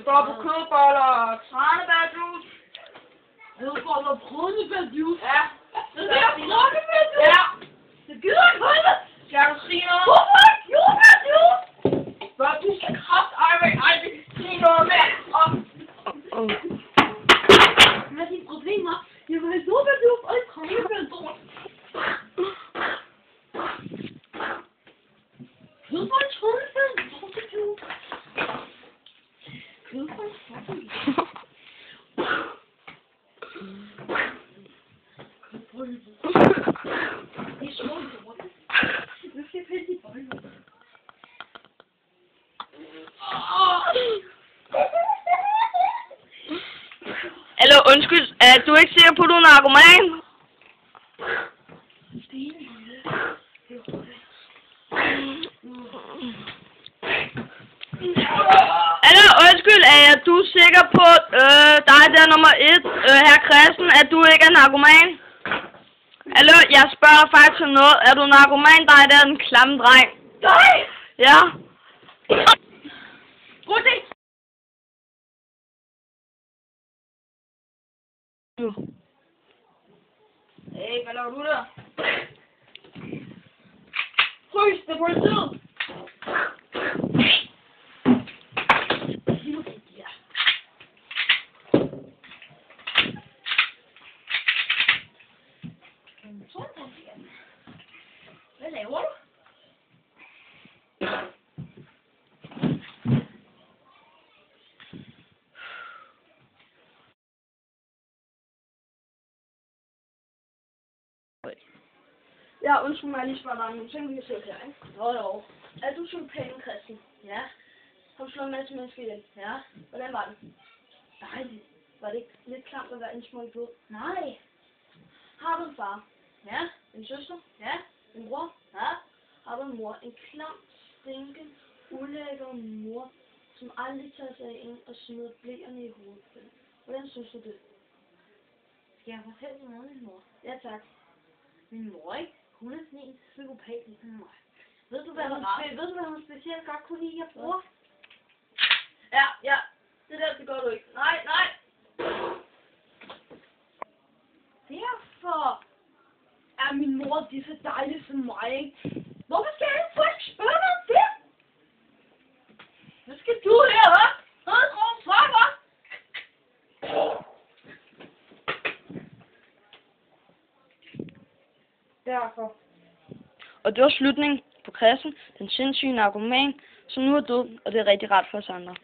står på kødboller og tranebærjuice. Kødboller og brødebærjuice? Ja. Det er brødebærjuice? Ja. Det gider jeg ikke. Skal du sige noget? Hvorfor ikke jordbærjuice? Hvad, du skal aldrig sige noget mere om. Hvad er dine problemer? Jeg vil have jordbærjuice og ikke tranebærjuice. Kødboller og tranebærjuice? Kødboller og tranebærjuice? Det er så lortet. Nu skal jeg pille de boller. Eller undskyld, er du ikke sikker på, at du er narkoman? Eller undskyld, er du sikker på, dig der nummer 1, herr Christen, at du ikke er narkoman? Eller, jeg spørger faktisk om noget. Er du narkoman, dig der den klamme dreng? Nej! Ja. Prøv det! Hey, hvad laver du der? Frys, det er politiet! Hvad laver du? Ja, undskyld mig, jeg lige spørger dig om nogle ting, vi kan se her, ikke? Jo. Er du psykopaten, Christen? Ja. Har du slået en masse mennesker ihjel? Ja. Hvordan var det? Dejligt. Var det ikke lidt klamt at være en smule blod? Nej. Har du en far? Ja. En søster? Ja. En bror? Ja. Har du en mor? En klam, stinke, ulækker mor, som aldrig tager sig ind og smider blæerne i hovedet på dig. Hvordan synes du det? Skal jeg fortælle dig noget om min mor? Ja, tak. Min mor, ikke? Hun er sådan en psykopat ligesom mig. Ved du, hvad hun specielt godt kunne lide, jeg bruger? Ja. Det der, det gør du ikke. Nej. Derfor er min mor lige så dejlig som mig, ikke? Hvorfor skal jeg få ikke spørge mig om det? Hvad skal du her, hva'? Hvad tror du så, hva'? Derfor. Og det var slutningen på Christen, den sindssyge narkoman, som nu er død, og det er rigtig rart for os andre.